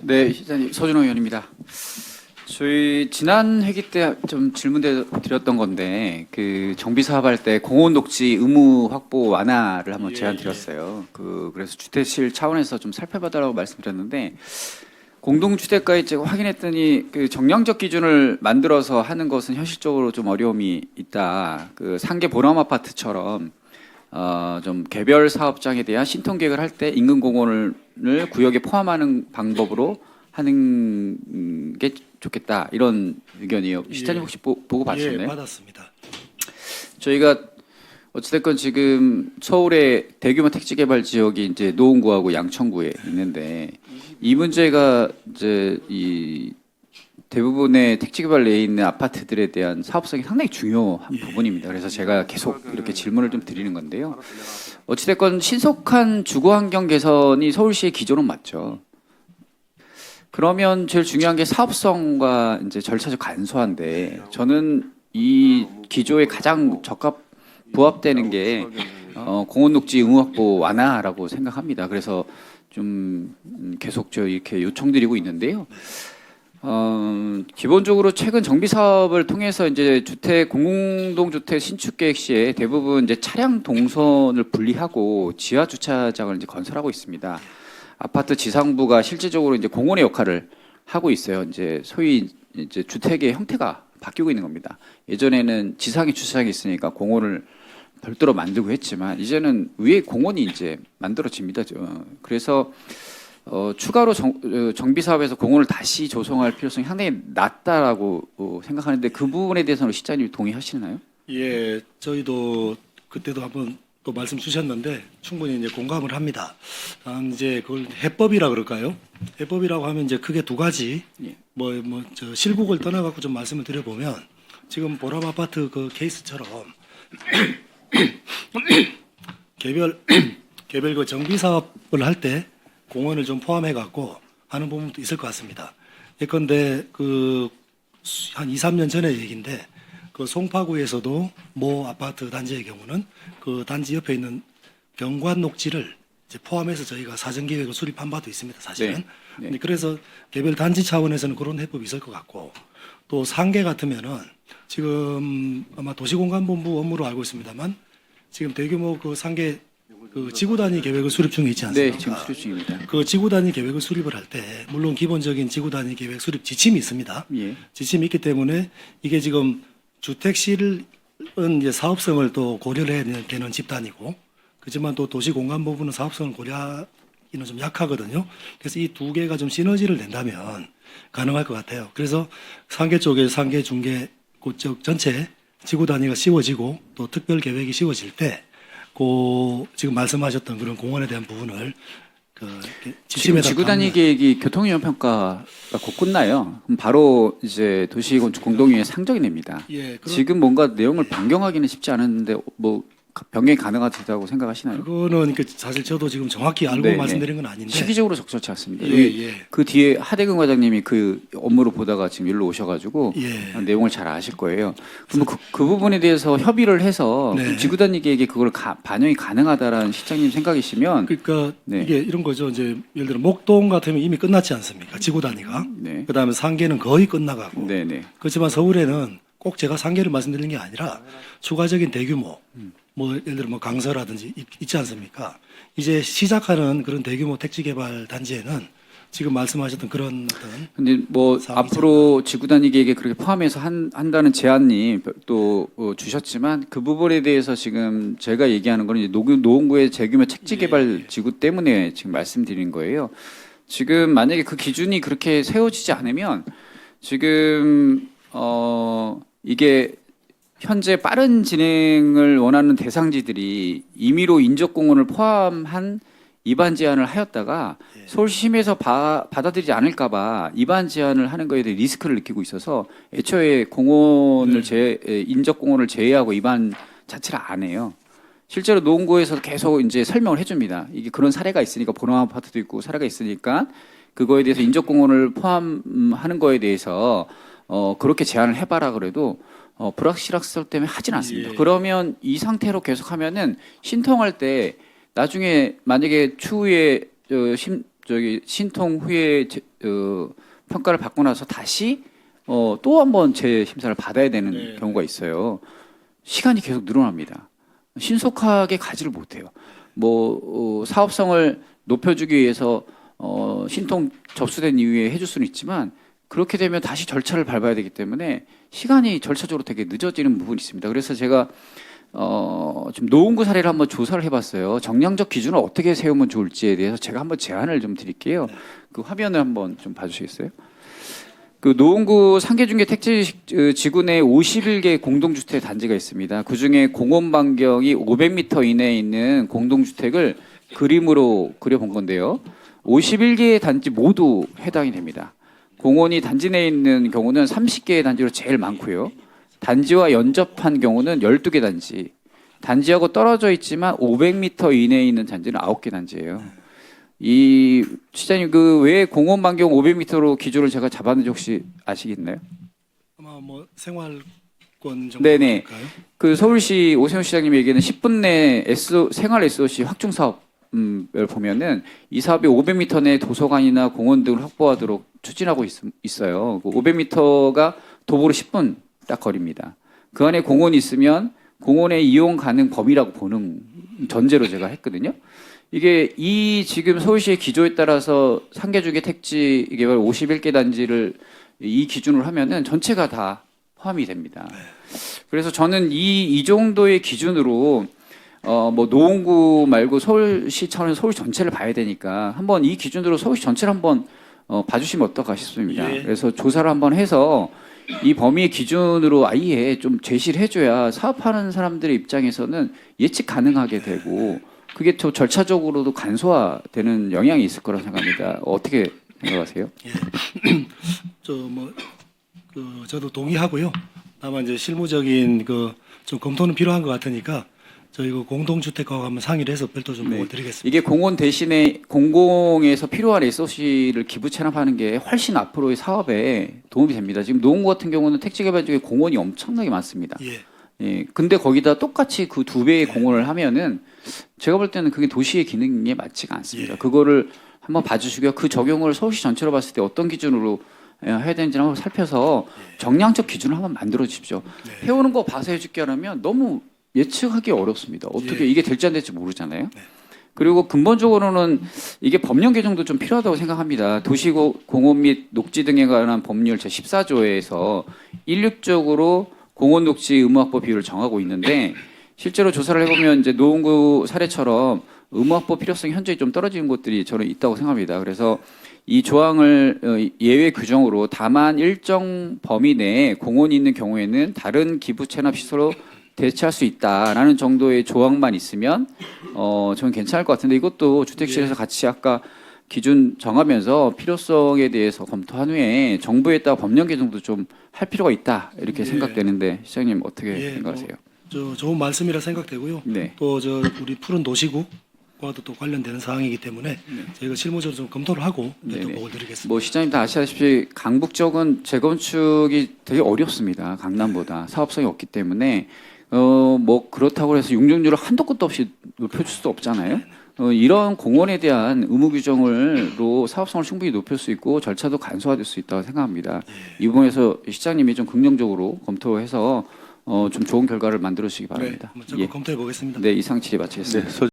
네, 시장님 서준호 의원입니다. 저희 지난 회기 때 좀 질문 드렸던 건데 그 정비 사업할 때 공원 녹지 의무 확보 완화를 한번 제안 드렸어요. 그래서 주택실 차원에서 좀 살펴봐달라고 말씀드렸는데 공동주택가에 제가 확인했더니 그 정량적 기준을 만들어서 하는 것은 현실적으로 좀 어려움이 있다. 그 상계 보람 아파트처럼 좀 개별 사업장에 대한 신통 계획을 할 때 인근 공원을 구역에 포함하는 방법으로 하는 게 좋겠다 이런 의견이에요. 시장님 혹시 보고 봤었나요? 예, 받았습니다. 저희가 어찌됐건 지금 서울의 대규모 택지 개발 지역이 이제 노원구하고 양천구에 있는데 이 문제가 이제 이 대부분의 택지 개발 내에 있는 아파트들에 대한 사업성이 상당히 중요한 부분입니다. 그래서 제가 계속 이렇게 질문을 좀 드리는 건데요. 어찌됐건 신속한 주거 환경 개선이 서울시의 기조는 맞죠. 그러면 제일 중요한 게 사업성과 이제 절차적 간소한데 저는 이 기조에 가장 부합되는 게 공원 녹지 의무 확보 완화라고 생각합니다. 그래서 좀 계속 저 이렇게 요청드리고 있는데요. 기본적으로 최근 정비 사업을 통해서 이제 공공주택 신축 계획 시에 대부분 이제 차량 동선을 분리하고 지하 주차장을 이제 건설하고 있습니다. 아파트 지상부가 실질적으로 이제 공원의 역할을 하고 있어요. 이제 소위 이제 주택의 형태가 바뀌고 있는 겁니다. 예전에는 지상에 주차장이 있으니까 공원을 별도로 만들고 했지만 이제는 위에 공원이 이제 만들어집니다. 그래서 추가로 정비 사업에서 공원을 다시 조성할 필요성이 상당히 낮다라고 생각하는데 그 부분에 대해서는 시장님이 동의하시나요? 예, 저희도 그때도 한번 또 말씀 주셨는데 충분히 이제 공감을 합니다. 이제 그걸 해법이라 그럴까요? 해법이라고 하면 이제 크게 두 가지. 예. 저 실국을 떠나갖고 좀 말씀을 드려보면 지금 보람 아파트 그 케이스처럼 개별 그 정비 사업을 할 때 공원을 좀 포함해갖고 하는 부분도 있을 것 같습니다. 예컨대 그 한 2, 3년 전의 얘기인데 그 송파구에서도 모 아파트 단지의 경우는 그 단지 옆에 있는 경관 녹지를 이제 포함해서 저희가 사전 계획을 수립한 바도 있습니다. 사실은. 네. 네. 그래서 개별 단지 차원에서는 그런 해법이 있을 것 같고 또 상계 같으면은 지금 아마 도시공간본부 업무로 알고 있습니다만 지금 대규모 그 상계 그 지구 단위 계획을 수립 중에 있지 않습니까? 네, 지금 수립 중입니다. 그 지구 단위 계획을 수립을 할 때 물론 기본적인 지구 단위 계획 수립 지침이 있습니다. 예. 지침이 있기 때문에 이게 지금 주택실은 이제 사업성을 또 고려를 해야 되는 집단이고, 그렇지만 또 도시공간부분은 사업성을 고려하기는 좀 약하거든요. 그래서 이 두 개가 좀 시너지를 낸다면 가능할 것 같아요. 그래서 상계 쪽에 상계 중계 그쪽 전체 지구 단위가 씌워지고 또 특별 계획이 씌워질 때, 지금 말씀하셨던 그런 공원에 대한 부분을 지금 지구 단위 계획이 교통위험 평가가 곧 끝나요. 그럼 바로 이제 도시건축 공동위에 상정이 됩니다. 예, 지금 뭔가 내용을 변경하기는 쉽지 않은데 뭐 변경이 가능하다고 생각하시나요? 그거는 사실 저도 지금 정확히 알고 네네. 말씀드린 건 아닌데 시기적으로 적절치 않습니다. 예. 그 뒤에 하대근 과장님이 그 업무로 보다가 지금 일로 오셔가지고 예. 내용을 잘 아실 거예요. 그럼 그 부분에 대해서 협의를 해서 네. 지구 단위 계획에 그걸 반영이 가능하다라는 실장님 생각이시면 그러니까 네. 이게 이런 거죠. 이제 예를 들어 목동 같으면 이미 끝났지 않습니까? 지구 단위가. 네. 그다음에 상계는 거의 끝나가고. 네네. 그렇지만 서울에는 꼭 제가 상계를 말씀드리는 게 아니라 추가적인 대규모 뭐 예를 들어 뭐 강서라든지 있지 않습니까? 이제 시작하는 그런 대규모 택지 개발 단지에는 지금 말씀하셨던 그런 어떤 근데 뭐 앞으로 지구 단위 계획에 그렇게 포함해서 한다는 제안이 또 주셨지만 그 부분에 대해서 지금 제가 얘기하는 거는 이제 노원구의 재규모 택지 개발 지구 때문에 지금 말씀드린 거예요. 지금 만약에 그 기준이 그렇게 세워지지 않으면 지금 이게 현재 빠른 진행을 원하는 대상지들이 임의로 인접공원을 포함한 입안 제한을 하였다가 서울시심에서 받아들이지 않을까봐 입안 제한을 하는 거에 대해 리스크를 느끼고 있어서 애초에 공원을 인접공원을 제외하고 입안 자체를 안 해요. 실제로 노원구에서 계속 이제 설명을 해줍니다. 이게 그런 사례가 있으니까 보람 아파트도 있고 사례가 있으니까 그거에 대해서 인접공원을 포함하는 거에 대해서 그렇게 제한을 해봐라 그래도 불확실성 때문에 하진 않습니다. 그러면 이 상태로 계속하면은 신통할 때 나중에 만약에 추후에 저기 신통 후에 평가를 받고 나서 다시 또 한번 재심사를 받아야 되는 네. 경우가 있어요. 시간이 계속 늘어납니다. 신속하게 가지를 못해요. 사업성을 높여주기 위해서 신통 접수된 이후에 해줄 수는 있지만 그렇게 되면 다시 절차를 밟아야 되기 때문에 시간이 절차적으로 되게 늦어지는 부분이 있습니다. 그래서 제가 좀 노원구 사례를 한번 조사를 해봤어요. 정량적 기준을 어떻게 세우면 좋을지에 대해서 제가 한번 제안을 좀 드릴게요. 그 화면을 한번 좀 봐주시겠어요? 그 노원구 상계중개 택지지구 내 51개 공동주택 단지가 있습니다. 그 중에 공원 반경이 500m 이내에 있는 공동주택을 그림으로 그려본 건데요. 51개의 단지 모두 해당이 됩니다. 공원이 단지 내에 있는 경우는 30개의 단지로 제일 많고요. 단지와 연접한 경우는 12개 단지. 단지하고 떨어져 있지만 500m 이내에 있는 단지는 9개 단지예요. 이 시장님 그 왜 공원 반경 500m로 기준을 제가 잡았는지 혹시 아시겠나요? 아마 뭐 생활권 정도 네네. 될까요? 그 서울시 오세훈 시장님이 얘기하는 10분 내 생활 SOC 확충 사업을 보면은 이 사업이 500m 내 도서관이나 공원 등을 확보하도록 추진하고 있어요. 그 500m가 도보로 10분 딱 거리입니다. 그 안에 공원이 있으면 공원의 이용 가능 범위라고 보는 전제로 제가 했거든요. 이게 이 지금 서울시의 기조에 따라서 상계주계 택지 개발 51개 단지를 이 기준으로 하면은 전체가 다 포함이 됩니다. 그래서 저는 이 정도의 기준으로 노원구 말고 서울시 차원에서 서울 전체를 봐야 되니까 한번 이 기준으로 서울시 전체를 한번 봐주시면 어떨까 싶습니다. 예. 그래서 조사를 한번 해서 이 범위의 기준으로 아예 좀 제시를 해줘야 사업하는 사람들의 입장에서는 예측 가능하게 되고 그게 또 절차적으로도 간소화되는 영향이 있을 거라고 생각합니다. 어떻게 생각하세요? 저도 동의하고요. 다만 이제 실무적인 좀 검토는 필요한 것 같으니까 저희 공동주택하고 한번 상의를 해서 별도 좀 보고 드리겠습니다. 이게 공원 대신에 공공에서 필요한 SOC를 기부 체납하는 게 훨씬 앞으로의 사업에 도움이 됩니다. 지금 노원구 같은 경우는 택지 개발 중에 공원이 엄청나게 많습니다. 예. 예, 근데 거기다 똑같이 그 2배의 공원을 하면은 제가 볼 때는 그게 도시의 기능에 맞지가 않습니다. 예. 그거를 한번 봐주시고요. 그 적용을 서울시 전체로 봤을 때 어떤 기준으로 해야 되는지 한번 살펴서 정량적 기준을 한번 만들어 주십시오. 네. 해오는 거 봐서 해줄게 하면 너무 예측하기 어렵습니다. 어떻게 예. 이게 될지 안 될지 모르잖아요. 그리고 근본적으로는 이게 법령 개정도 좀 필요하다고 생각합니다. 도시공원 및 녹지 등에 관한 법률 제14조에서 일률적으로 공원 녹지 의무확보 비율을 정하고 있는데 실제로 조사를 해보면 이제 노원구 사례처럼 의무확보 필요성이 현저히 좀 떨어지는 곳들이 저는 있다고 생각합니다. 그래서 이 조항을 예외 규정으로 다만 일정 범위 내에 공원이 있는 경우에는 다른 기부 체납 시설로 대체할 수 있다라는 정도의 조항만 있으면 저는 괜찮을 것 같은데 이것도 주택실에서 같이 아까 기준 정하면서 필요성에 대해서 검토한 후에 정부에 따라 법령 개정도 좀 할 필요가 있다 이렇게 예. 생각되는데 시장님 어떻게 예, 생각하세요? 좋은 말씀이라 생각되고요. 네. 또 우리 푸른 도시국과도 또 관련되는 사항이기 때문에 저희가 실무적으로 좀 검토를 하고 별도 네네. 보고 드리겠습니다. 뭐 시장님 다 아시다시피 강북 쪽은 재건축이 되게 어렵습니다. 강남보다 사업성이 없기 때문에 그렇다고 해서 용적률을 한도 끝도 없이 높여줄 수도 없잖아요. 이런 공원에 대한 의무 규정으로 사업성을 충분히 높일 수 있고 절차도 간소화될 수 있다고 생각합니다. 이 부분에서 시장님이 좀 긍정적으로 검토해서 좀 좋은 결과를 만들어 주시기 바랍니다. 한번 적극 검토해 보겠습니다. 네, 이상 질의 마치겠습니다. 네,